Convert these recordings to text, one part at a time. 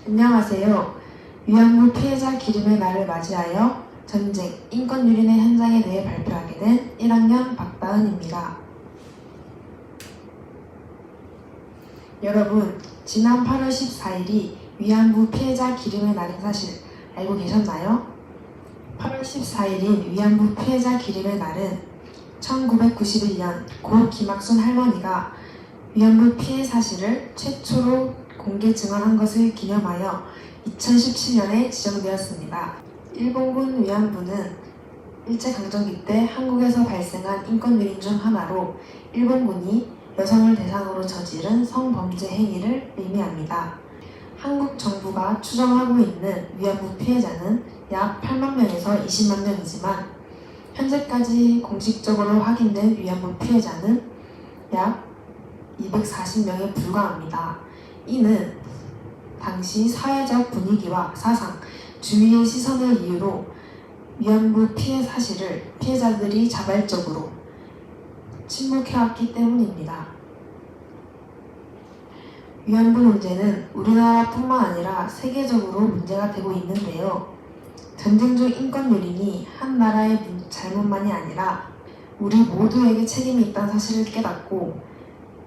안녕하세요. 위안부 피해자 기림의 날을 맞이하여 전쟁, 인권 유린의 현장에 대해 발표하게 된 1학년 박다은입니다. 여러분, 지난 8월 14일이 위안부 피해자 기림의 날인 사실 알고 계셨나요? 8월 14일인 위안부 피해자 기림의 날은 1991년 고 김학순 할머니가 위안부 피해 사실을 최초로 공개 증언한 것을 기념하여 2017년에 지정되었습니다. 일본군 위안부는 일제강점기 때 한국에서 발생한 인권유린 중 하나로 일본군이 여성을 대상으로 저지른 성범죄 행위를 의미합니다. 한국 정부가 추정하고 있는 위안부 피해자는 약 8만 명에서 20만 명이지만 현재까지 공식적으로 확인된 위안부 피해자는 약 240명에 불과합니다. 이는 당시 사회적 분위기와 사상, 주위의 시선을 이유로 위안부 피해 사실을 피해자들이 자발적으로 침묵해왔기 때문입니다. 위안부 문제는 우리나라뿐만 아니라 세계적으로 문제가 되고 있는데요. 전쟁 중 인권 유린이 한 나라의 잘못만이 아니라 우리 모두에게 책임이 있다는 사실을 깨닫고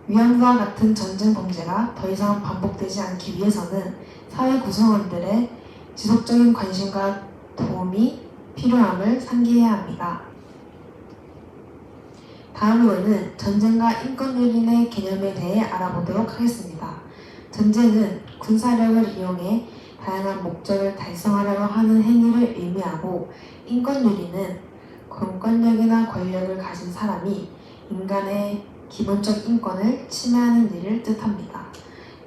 위안부와 같은 전쟁 범죄가 더 이상 반복되지 않기 위해서는 사회 구성원들의 지속적인 관심과 도움이 필요함을 상기해야 합니다. 다음으로는 전쟁과 인권유린의 개념에 대해 알아보도록 하겠습니다. 전쟁은 군사력을 이용해 다양한 목적을 달성하려고 하는 행위를 의미하고, 인권유린은 공권력이나 권력을 가진 사람이 인간의 기본적 인권을 침해하는 일을 뜻합니다.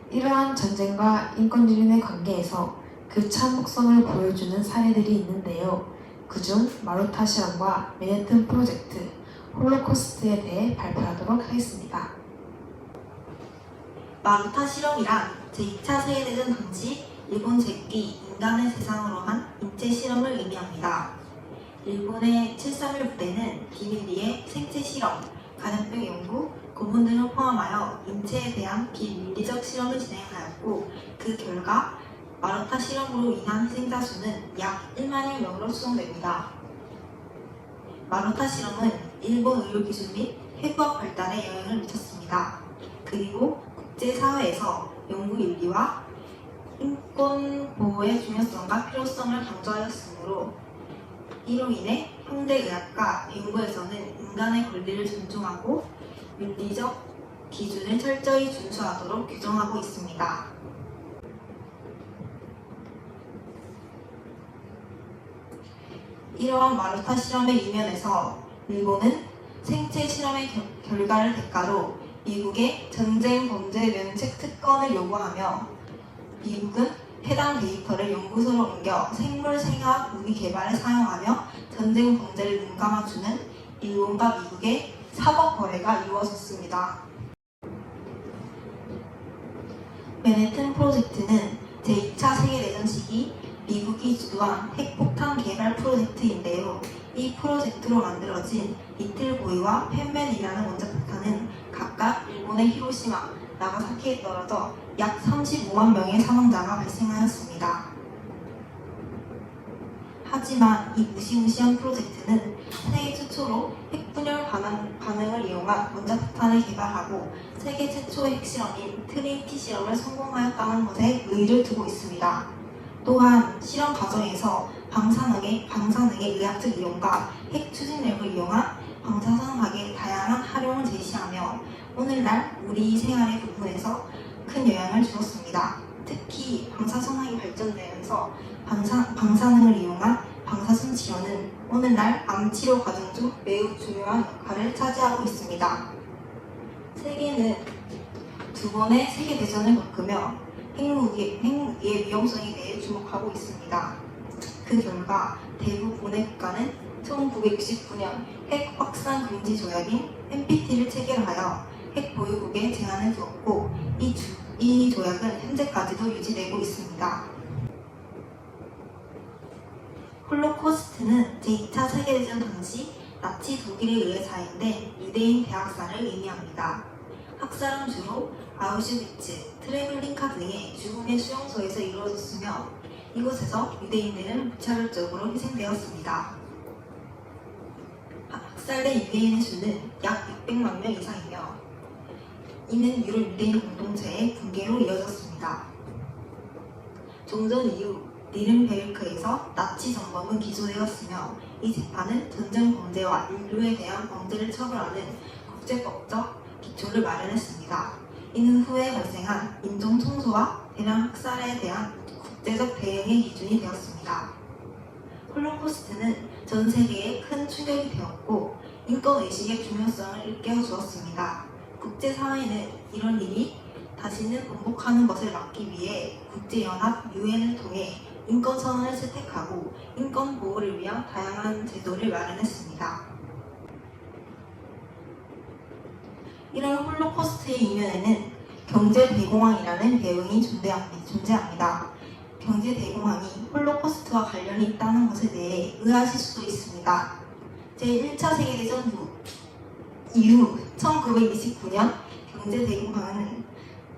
이러한 전쟁과 인권유린의 관계에서 그 참혹성을 보여주는 사례들이 있는데요. 그중 마루타 실험과 맨해튼 프로젝트, 홀로코스트에 대해 발표하도록 하겠습니다. 마루타 실험이란 제2차 세계대전 당시 일본 제끼 인간을 대상으로 한 인체 실험을 의미합니다. 일본의 731 부대는 비밀리에 생체 실험, 간염병 연구, 고문 등을 포함하여 인체에 대한 비윤리적 실험을 진행하였고, 그 결과 마루타 실험으로 인한 희생자 수는 약 1만여 명으로 추정됩니다. 마루타 실험은 일본 의료 기술 및 해부학 발달에 영향을 미쳤습니다. 그리고 국제사회에서 연구 윤리와 인권 보호의 중요성과 필요성을 강조하였으므로 이로 인해 현대의학과 연구에서는 인간의 권리를 존중하고 윤리적 기준을 철저히 준수하도록 규정하고 있습니다. 이러한 마루타 실험의 이면에서 일본은 생체 실험의 결과를 대가로 미국의 전쟁 범죄 면책 특권을 요구하며, 미국은 해당 데이터를 연구소로 옮겨 생물 생화학 무기 개발에 사용하며 전쟁 범죄를 눈감아주는 일본과 미국의 사법 거래가 이루어졌습니다. 맨해튼 프로젝트는 제2차 세계대전 시기 미국이 주도한 핵폭탄 개발 프로젝트인데요. 이 프로젝트로 만들어진 리틀 보이와 펜맨이라는 원자폭탄은 각각 일본의 히로시마, 나가사키에 떨어져 약 35만 명의 사망자가 발생하였습니다. 하지만 이 무시무시한 프로젝트는 세계 최초로 핵분열 반응을 이용한 원자폭탄을 개발하고 세계 최초의 핵실험인 트리니티 실험을 성공하였다는 것에 의의를 두고 있습니다. 또한 실험 과정에서 방사능의 의학적 이용과 핵 추진력을 이용한 방사선학의 다양한 활용을 제시하며 오늘날 우리 생활의 부분에서 큰 영향을 주었습니다. 특히 방사선학이 발전되면서 방사능을 이용한 방사선 치료는 오늘날 암치료 과정 중 매우 중요한 역할을 차지하고 있습니다. 세계는 두 번의 세계대전을 겪으며 핵무기의 위험성에 대해 주목하고 있습니다. 그 결과 대부분의 국가는 1969년 핵 확산 금지 조약인 NPT를 체결하여 핵 보유국에 제한을 두었고, 이 조약은 현재까지도 유지되고 있습니다. 홀로코스트는 제2차 세계대전 당시 나치 독일에 의해 자행된 유대인 대학살을 의미합니다. 학살은 주로 아우슈비츠, 트레블링카 등의 죽음의 수용소에서 이루어졌으며 이곳에서 유대인들은 무차별적으로 희생되었습니다. 학살된 유대인의 수는 약 600만 명 이상이며 이는 유럽 유대인 공동체의 붕괴로 이어졌습니다. 종전 이후 니른베르크에서 나치 정범은 기소되었으며 이 재판은 전쟁 범죄와 인류에 대한 범죄를 처벌하는 국제법적 기초를 마련했습니다. 이는 후에 발생한 인종 청소와 대량 학살에 대한 국제적 대응의 기준이 되었습니다. 홀로코스트는 전 세계에 큰 충격이 되었고 인권의식의 중요성을 일깨워주었습니다. 국제사회는 이런 일이 다시는 반복하는 것을 막기 위해 국제연합 유엔을 통해 인권선언을 채택하고 인권 보호를 위한 다양한 제도를 마련했습니다. 이런 홀로코스트의 이면에는 경제대공황이라는 배경이 존재합니다. 경제대공황이 홀로코스트와 관련이 있다는 것에 대해 의아하실 수도 있습니다. 제1차 세계대전 이후 1929년 경제대공황은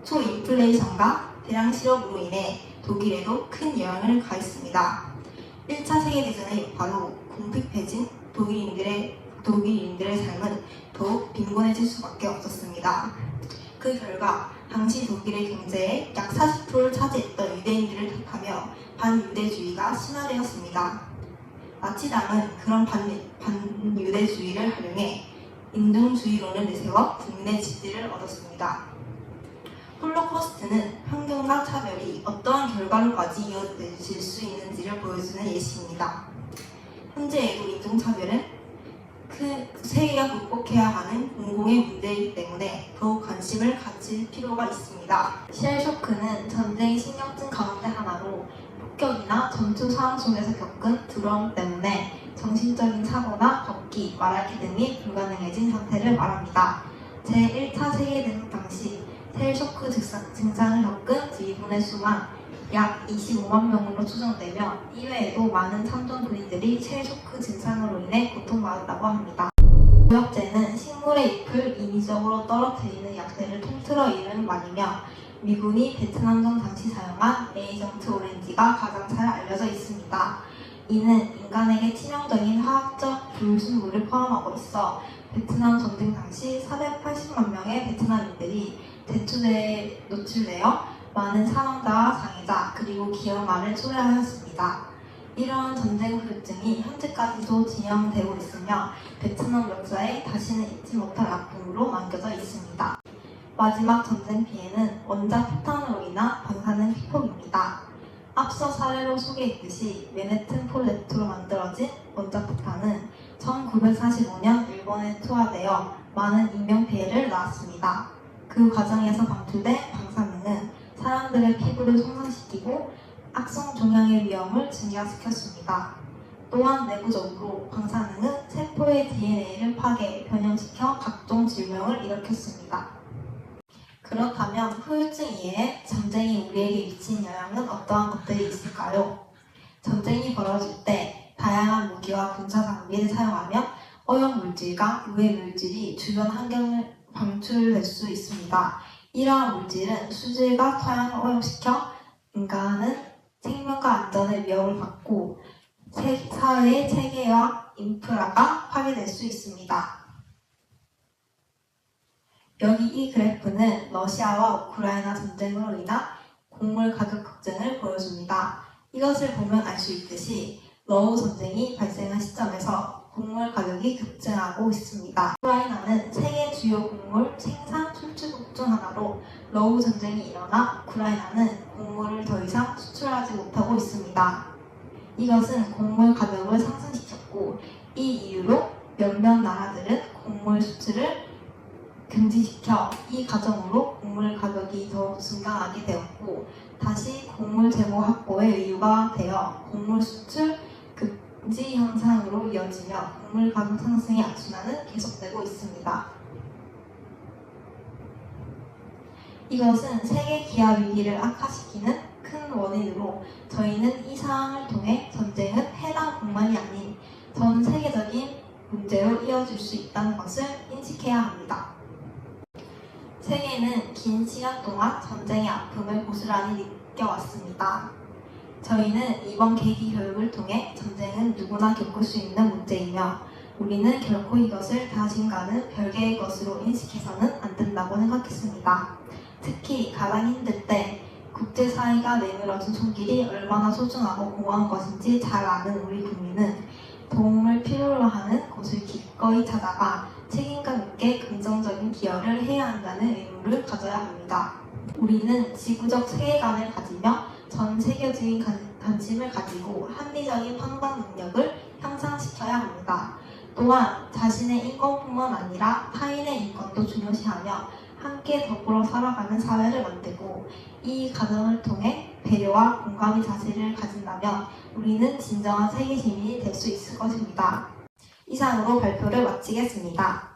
초인플레이션과 대량 실업으로 인해 독일에도 큰 영향을 가했습니다. 1차 세계대전의 여파로 궁핍해진 독일인들의 삶은 더욱 빈곤해질 수밖에 없었습니다. 그 결과 당시 독일의 경제의 약 40%를 차지했던 유대인들을 탓하며 반유대주의가 심화되었습니다. 나치당은 그런 반유대주의를 활용해 인종주의론을 내세워 국민의 지지를 얻었습니다. 홀로코스트는 편견과 차별이 어떠한 결과로까지 이어질 수 있는지를 보여주는 예시입니다. 현재에도 인종차별은 세계가 극복해야 하는 공공의 문제이기 때문에 더욱 관심을 가질 필요가 있습니다. 쉘쇼크는 전쟁의 신경증 가운데 하나로 폭격이나 전투 상황 속에서 겪은 두려움 때문에 정신적인 사고나 걷기, 말하기 등이 불가능해진 상태를 말합니다. 제1차 세계대전 당시 쉘쇼크 증상을 겪은 부인의 수만 약 25만 명으로 추정되며 이외에도 많은 참전 군인들이 쉘쇼크 증상으로 인해 고통받았다고 합니다. 구역제는 식물의 잎을 인위적으로 떨어뜨리는 약재를 통틀어 이르는 말이며 미군이 베트남전 당시 사용한 에이전트 오렌지가 가장 잘 알려져 있습니다. 이는 인간에게 치명적인 화학적 불순물을 포함하고 있어 베트남 전쟁 당시 480만 명의 베트남인들이 대추대에 노출되어 많은 사망자와 장애자 그리고 기형아를 초래하였습니다. 이러한 전쟁 후유증이 현재까지도 진행되고 있으며 베트남 역사에 다시는 잊지 못할 아픔으로 남겨져 있습니다. 마지막 전쟁 피해는 원자 폭탄으로 인한 방사능 피폭입니다. 앞서 사례로 소개했듯이 맨해튼 프로젝트로 만들어진 원자 폭탄은 1945년 일본에 투하되어 많은 인명피해를 낳았습니다. 그 과정에서 방출된 방사능은 사람들의 피부를 손상시키고 악성 종양의 위험을 증가시켰습니다. 또한 내부적으로 방사능은 세포의 DNA를 파괴, 변형시켜 각종 질병을 일으켰습니다. 그렇다면 후유증 이외에 전쟁이 우리에게 미친 영향은 어떠한 것들이 있을까요? 전쟁이 벌어질 때 다양한 무기와 군사 장비를 사용하며 오염물질과 유해물질이 주변 환경을 방출될 수 있습니다. 이러한 물질은 수질과 토양을 오염시켜 인간은 생명과 안전의 위협을 받고 사회의 체계와 인프라가 파괴될 수 있습니다. 여기 이 그래프는 러시아와 우크라이나 전쟁으로 인한 곡물 가격 급증을 보여줍니다. 이것을 보면 알 수 있듯이 러우 전쟁이 발생한 시점에서 곡물 가격이 급증하고 있습니다. 우크라이나는 세계 주요 곡물 생산 수출국 중 하나로 러우 전쟁이 일어나 우크라이나는 곡물을 더 이상 수출하지 못하고 있습니다. 이것은 곡물 가격을 상승시켰고 이 이유로 몇몇 나라들은 곡물 수출을 금지시켜 이 과정으로 곡물 가격이 더욱 증가하게 되었고 다시 곡물 재고 확보의 이유가 되어 곡물 수출 금지 현상으로 이어지며 곡물 가격 상승의 악순환은 계속되고 있습니다. 이것은 세계 기아 위기를 악화시키는 큰 원인으로 저희는 이 상황을 통해 전쟁은 해당뿐만이 아닌 전 세계적인 문제로 이어질 수 있다는 것을 인식해야 합니다. 세계는 긴 시간 동안 전쟁의 아픔을 고스란히 느껴왔습니다. 저희는 이번 계기 교육을 통해 전쟁은 누구나 겪을 수 있는 문제이며 우리는 결코 이것을 다신가는 별개의 것으로 인식해서는 안 된다고 생각했습니다. 특히 가장 힘들 때 국제사회가 내밀어준 손길이 얼마나 소중하고 고마운 것인지 잘 아는 우리 국민은 도움을 필요로 하는 곳을 기꺼이 찾아가 책임감 있게 긍정적인 기여를 해야 한다는 의무를 가져야 합니다. 우리는 지구적 세계관을 가지며 전 세계적인 관심을 가지고 합리적인 판단 능력을 향상시켜야 합니다. 또한 자신의 인권뿐만 아니라 타인의 인권도 중요시하며 함께 더불어 살아가는 사회를 만들고 이 과정을 통해 배려와 공감의 자세를 가진다면 우리는 진정한 세계 시민이 될 수 있을 것입니다. 이상으로 발표를 마치겠습니다.